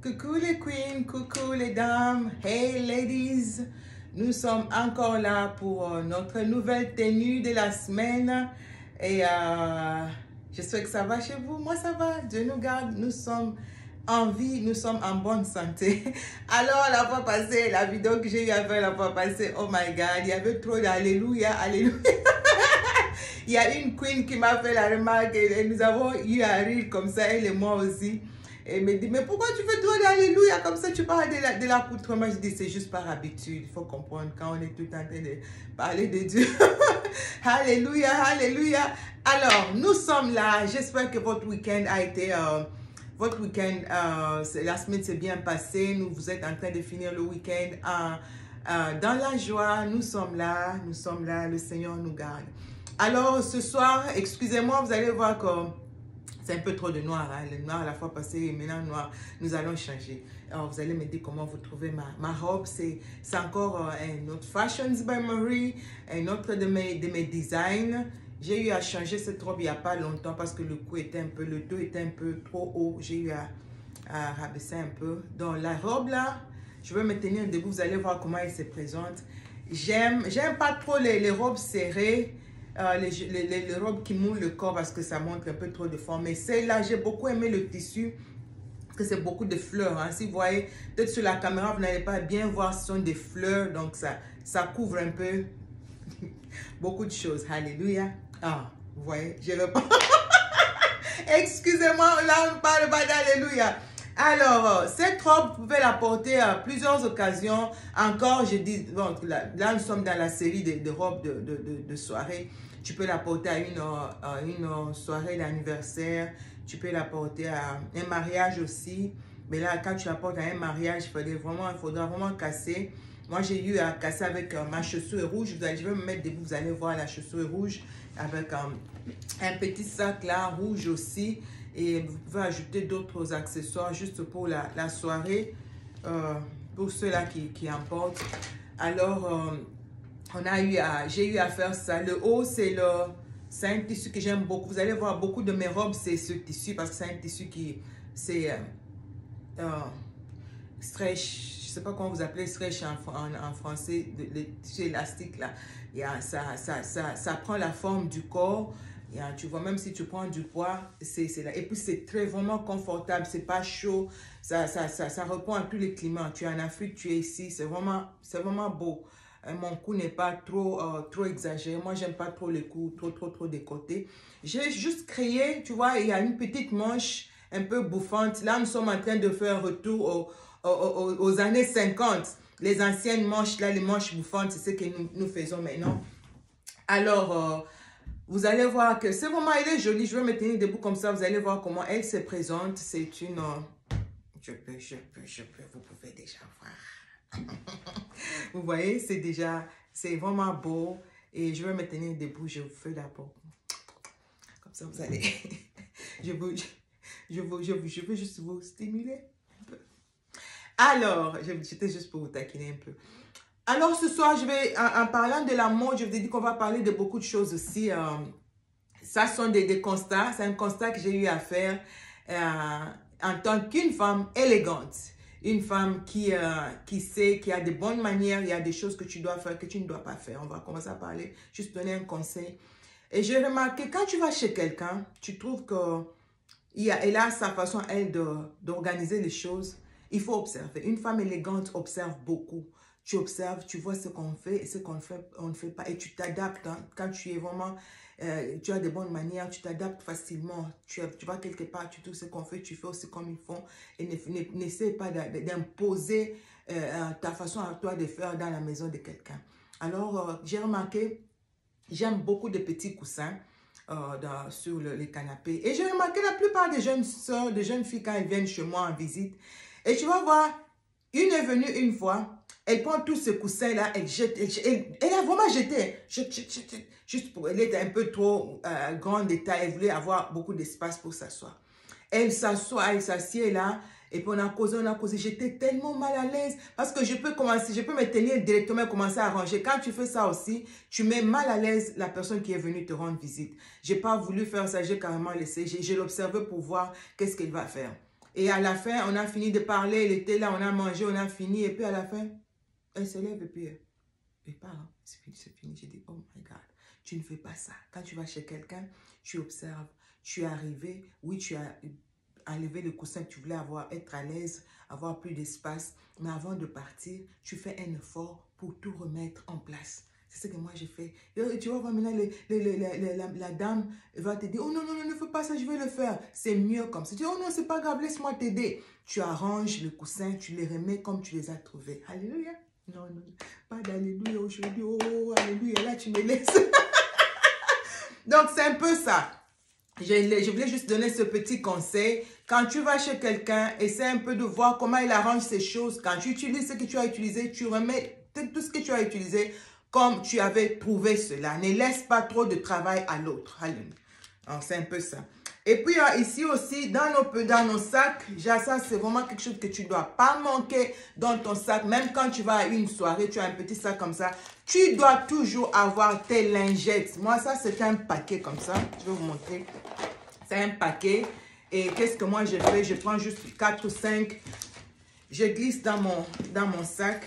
Coucou les queens, coucou les dames, hey ladies, nous sommes encore là pour notre nouvelle tenue de la semaine et j'espère que ça va chez vous. Moi ça va, Dieu nous garde, nous sommes en vie, nous sommes en bonne santé. Alors la fois passée, la vidéo que j'ai eu à faire la fois passée, oh my god, il y avait trop d'alléluia, alléluia. Il y a une queen qui m'a fait la remarque et nous avons eu à rire comme ça, elle et moi aussi. Et elle me dit, mais pourquoi tu fais trop d'alléluia comme ça, tu parles de l'accoutrement? Je dis, c'est juste par habitude, il faut comprendre quand on est tout en train de parler de Dieu. Alléluia, alléluia. Alors, nous sommes là, j'espère que votre week-end a été... la semaine s'est bien passée, vous êtes en train de finir le week-end dans la joie, nous sommes là, le Seigneur nous garde. Alors, ce soir, excusez-moi, vous allez voir que c'est un peu trop de noir, hein? Le noir la fois passée et maintenant noir, nous allons changer. Alors, vous allez me dire comment vous trouvez ma robe. C'est encore un autre Fashions by Marie, un autre de mes designs. J'ai eu à changer cette robe il n'y a pas longtemps parce que le cou était un peu, le dos était un peu trop haut. J'ai eu à rabaisser un peu. Donc, la robe là, je vais me tenir debout. Vous allez voir comment elle se présente. J'aime pas trop les robes serrées. Les robes qui moulent le corps parce que ça montre un peu trop de forme. Mais celle-là, j'ai beaucoup aimé le tissu. Parce que c'est beaucoup de fleurs. Hein. Si vous voyez, peut-être sur la caméra, vous n'allez pas bien voir, ce sont des fleurs. Donc, ça couvre un peu beaucoup de choses. Alléluia. Ah, vous voyez, je le pas. Excusez-moi, là, on ne parle pas d'alléluia. Alors, cette robe, vous pouvez la porter à plusieurs occasions. Encore, je dis, bon, là nous sommes dans la série de robes de soirée. Tu peux la porter à une soirée d'anniversaire. Tu peux la porter à un mariage aussi. Mais là, quand tu la portes à un mariage, il faudra vraiment casser. Moi, j'ai eu à casser avec ma chaussure rouge. Je vais me mettre debout, vous allez voir la chaussure rouge avec un petit sac là, rouge aussi. Et vous pouvez ajouter d'autres accessoires juste pour la soirée, pour ceux-là qui emportent. Alors, j'ai eu à faire ça. Le haut, c'est un tissu que j'aime beaucoup. Vous allez voir, beaucoup de mes robes, c'est ce tissu parce que c'est un tissu qui, c'est stretch. Je ne sais pas comment vous appelez stretch en français, le tissu élastique là. Ça prend la forme du corps. Tu vois, même si tu prends du poids, c'est là. Et puis, c'est vraiment confortable. C'est pas chaud. Ça répond à tous les climats. Tu es en Afrique, tu es ici. C'est vraiment beau. Mon cou n'est pas trop exagéré. Moi, j'aime pas trop les coups trop décotés. J'ai juste créé, tu vois, il y a une petite manche un peu bouffante. Là, nous sommes en train de faire retour aux années 50. Les anciennes manches, là, les manches bouffantes, c'est ce que nous faisons maintenant. Alors... vous allez voir que c'est vraiment, elle est jolie. Je vais me tenir debout comme ça. Vous allez voir comment elle se présente. C'est une... Je peux. Vous pouvez déjà voir. Vous voyez, c'est vraiment beau. Et je vais me tenir debout. Je vous fais d'abord. Comme ça, vous allez... je veux juste vous stimuler un peu. Alors, j'étais juste pour vous taquiner un peu. Alors, ce soir, en parlant de la mode, je vous ai dit qu'on va parler de beaucoup de choses aussi. Ça sont des constats. C'est un constat que j'ai eu à faire en tant qu'une femme élégante. Une femme qui sait, qui a de bonnes manières. Il y a des choses que tu dois faire, que tu ne dois pas faire. On va commencer à parler, juste donner un conseil. Et j'ai remarqué, quand tu vas chez quelqu'un, tu trouves qu'elle a sa façon, elle, d'organiser les choses. Il faut observer. Une femme élégante observe beaucoup. Tu observes, tu vois ce qu'on fait et ce qu'on fait, on ne fait pas. Et tu t'adaptes. Hein. Quand tu es vraiment, tu as de bonnes manières, tu t'adaptes facilement. Tu vas quelque part, tu trouves ce qu'on fait, tu fais aussi comme ils font. Et n'essaie pas d'imposer ta façon à toi de faire dans la maison de quelqu'un. Alors, j'ai remarqué, j'aime beaucoup de petits coussins sur les canapés. Et j'ai remarqué la plupart des jeunes soeurs, des jeunes filles, quand elles viennent chez moi en visite. Et tu vas voir, une est venue une fois. Elle prend tous ces coussins-là, elle jette, elle a vraiment jeté. Juste pour, elle était un peu trop grande de taille, elle voulait avoir beaucoup d'espace pour s'asseoir. Elle s'assoit, elle s'assied là, et puis on a causé. J'étais tellement mal à l'aise parce que je peux me tenir directement et commencer à ranger. Quand tu fais ça aussi, tu mets mal à l'aise la personne qui est venue te rendre visite. J'ai pas voulu faire ça, j'ai carrément laissé. J'ai l'observé pour voir qu'est-ce qu'elle va faire. Et à la fin, on a fini de parler, elle était là, on a mangé, on a fini. Et puis à la fin, elle se lève et puis elle part. Hein. C'est fini, c'est fini. J'ai dit, oh my God, tu ne fais pas ça. Quand tu vas chez quelqu'un, tu observes. Tu es arrivé, oui, tu as enlevé le coussin, tu voulais être à l'aise, avoir plus d'espace. Mais avant de partir, tu fais un effort pour tout remettre en place. C'est ce que moi j'ai fait. Et tu vois, maintenant, la dame va te dire, oh non, non, non, ne fais pas ça, je vais le faire. C'est mieux comme ça. Tu dis, oh non, c'est pas grave, laisse-moi t'aider. Tu arranges le coussin, tu les remets comme tu les as trouvés. Alléluia. Non, non, pas d'alléluia aujourd'hui. Oh, alléluia, là tu me laisses. Donc, c'est un peu ça. Je voulais juste donner ce petit conseil. Quand tu vas chez quelqu'un, essaie un peu de voir comment il arrange ces choses. Quand tu utilises ce que tu as utilisé, tu remets tout ce que tu as utilisé comme tu avais trouvé cela. Ne laisse pas trop de travail à l'autre. C'est un peu ça. Et puis ici aussi, dans nos sacs, ça c'est vraiment quelque chose que tu ne dois pas manquer dans ton sac. Même quand tu vas à une soirée, tu as un petit sac comme ça. Tu dois toujours avoir tes lingettes. Moi, ça c'est un paquet comme ça. Je vais vous montrer. C'est un paquet. Et qu'est-ce que moi je fais? Je prends juste 4 ou 5. Je glisse dans mon sac.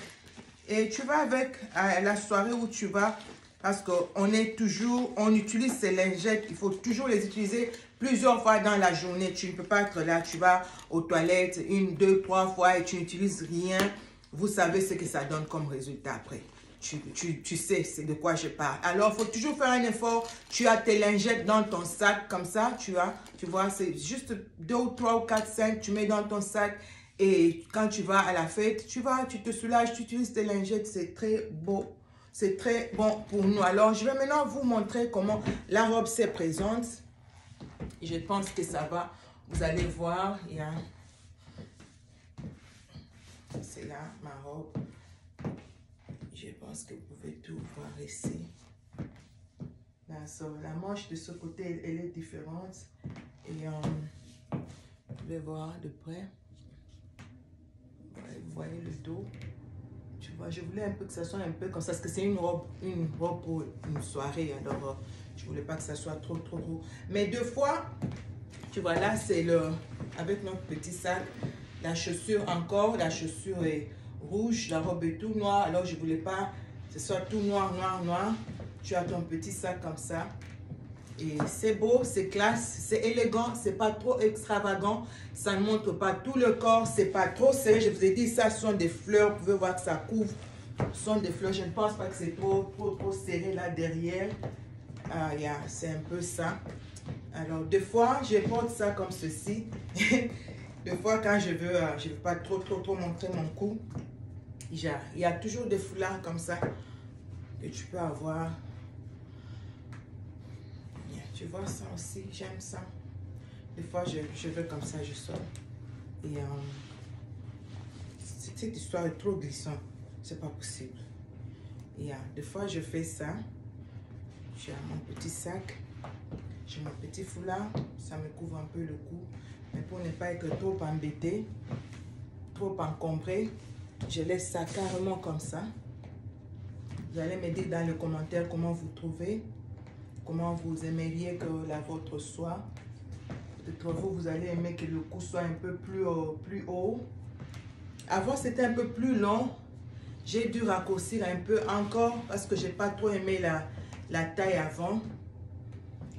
Et tu vas avec à la soirée où tu vas, parce qu'on utilise ces lingettes, il faut toujours les utiliser plusieurs fois dans la journée. Tu ne peux pas être là, tu vas aux toilettes 1, 2, 3 fois et tu n'utilises rien. Vous savez ce que ça donne comme résultat après. Tu sais c'est de quoi je parle. Alors, il faut toujours faire un effort. Tu as tes lingettes dans ton sac comme ça, tu vois, c'est juste 2 ou 3 ou 4, 5, tu mets dans ton sac. Et quand tu vas à la fête, tu te soulages, tu utilises tes lingettes, c'est très beau. C'est très bon pour nous. Alors, je vais maintenant vous montrer comment la robe se présente. Je pense que ça va. Vous allez voir, c'est là ma robe. Je pense que vous pouvez tout voir ici. Là, la manche de ce côté, elle est différente. Et je vais voir de près. Vous voyez le dos. Tu vois, je voulais un peu que ça soit un peu comme ça, parce que c'est une robe pour une soirée. Alors, je voulais pas que ça soit trop. Mais deux fois, tu vois, là, c'est avec notre petit sac, la chaussure encore, la chaussure est rouge, la robe est tout noire. Alors, je voulais pas que ce soit tout noir. Tu as ton petit sac comme ça. Et c'est beau, c'est classe, c'est élégant, c'est pas trop extravagant, ça ne montre pas tout le corps, c'est pas trop serré. Je vous ai dit, ça sont des fleurs, vous pouvez voir que ça couvre, ce sont des fleurs. Je ne pense pas que c'est trop serré là derrière. C'est un peu ça. Alors, des fois, je porte ça comme ceci. Des fois, quand je veux pas trop montrer mon cou, il y a toujours des foulards comme ça que tu peux avoir. Tu vois ça aussi, j'aime ça. Des fois, je veux comme ça, je sors. Et cette histoire est trop glissante. C'est pas possible. Et des fois, je fais ça. J'ai mon petit sac. J'ai mon petit foulard. Ça me couvre un peu le cou. Mais pour ne pas être trop embêté, trop encombré, je laisse ça carrément comme ça. Vous allez me dire dans les commentaires comment vous trouvez. Comment vous aimeriez que la vôtre soit. Peut-être vous allez aimer que le cou soit un peu plus haut. Avant, c'était un peu plus long. J'ai dû raccourcir un peu encore parce que je n'ai pas trop aimé la taille avant.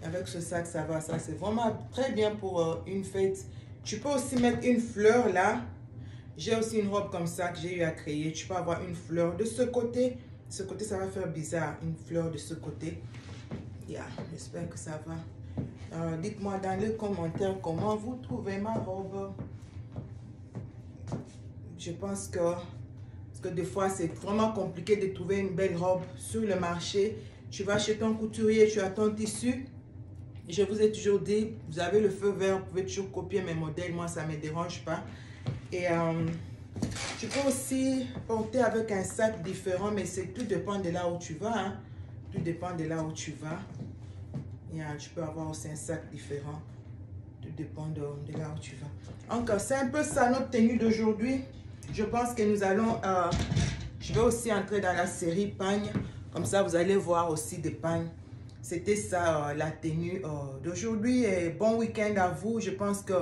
Avec ce sac, ça va. Ça, c'est vraiment très bien pour une fête. Tu peux aussi mettre une fleur là. J'ai aussi une robe comme ça que j'ai eu à créer. Tu peux avoir une fleur de ce côté. De ce côté, ça va faire bizarre. Une fleur de ce côté. J'espère que ça va. Alors, dites-moi dans les commentaires comment vous trouvez ma robe. Je pense que, parce que des fois, c'est vraiment compliqué de trouver une belle robe sur le marché. Tu vas chez ton couturier, tu as ton tissu. Je vous ai toujours dit, vous avez le feu vert, vous pouvez toujours copier mes modèles. Moi, ça ne me dérange pas. Et tu peux aussi porter avec un sac différent, mais tout dépend de là où tu vas. Hein. Tout dépend de là où tu vas. Tu peux avoir aussi un sac différent. Tout dépend de là où tu vas. Encore, c'est un peu ça notre tenue d'aujourd'hui. Je pense que nous allons... je vais aussi entrer dans la série pagne. Comme ça, vous allez voir aussi des pagnes. C'était ça la tenue d'aujourd'hui. Et bon week-end à vous. Je pense que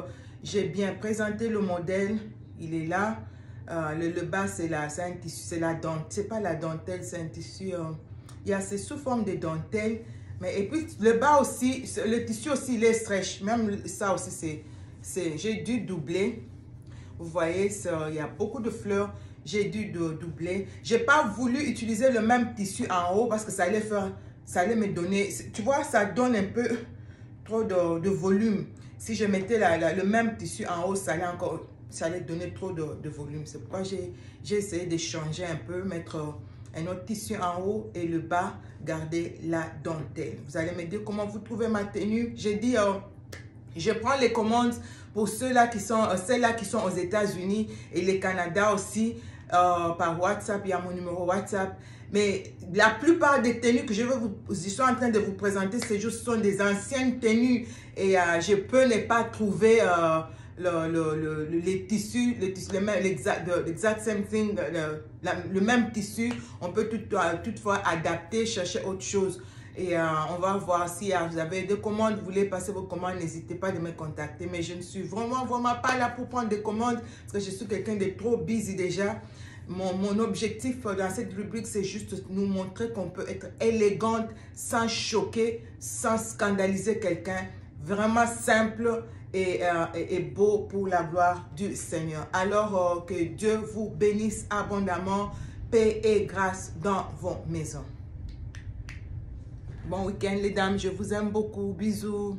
J'ai bien présenté le modèle. Il est là. Le bas, c'est un tissu, c'est la dentelle. C'est pas la dentelle, c'est un tissu. C'est sous forme de dentelle. Mais, et puis, le bas aussi, le tissu aussi, il est stretch. Même ça aussi, j'ai dû doubler. Vous voyez, il y a beaucoup de fleurs. J'ai dû doubler. J'ai pas voulu utiliser le même tissu en haut parce que ça allait me donner, tu vois, ça donne un peu trop de volume. Si je mettais le même tissu en haut, ça allait donner trop de volume. C'est pourquoi j'ai essayé de changer un peu, mettre un autre tissu en haut et le bas, garder la dentelle. Vous allez me dire comment vous trouvez ma tenue. J'ai dit, je prends les commandes pour celles-là qui sont aux États-Unis et le Canada aussi. Par WhatsApp, il y a mon numéro WhatsApp. Mais la plupart des tenues que je suis en train de vous présenter ces jours, ce sont des anciennes tenues. Et je peux ne pas trouver les tissus, l'exact same thing, le même tissu. On peut toutefois adapter, chercher autre chose. Et on va voir si vous avez des commandes, vous voulez passer vos commandes, n'hésitez pas de me contacter. Mais je ne suis vraiment pas là pour prendre des commandes parce que je suis quelqu'un de trop busy déjà. Mon objectif dans cette rubrique, c'est juste nous montrer qu'on peut être élégante sans choquer, sans scandaliser quelqu'un. Vraiment simple et beau pour la gloire du Seigneur. Alors que Dieu vous bénisse abondamment, paix et grâce dans vos maisons. Bon week-end les dames, je vous aime beaucoup. Bisous.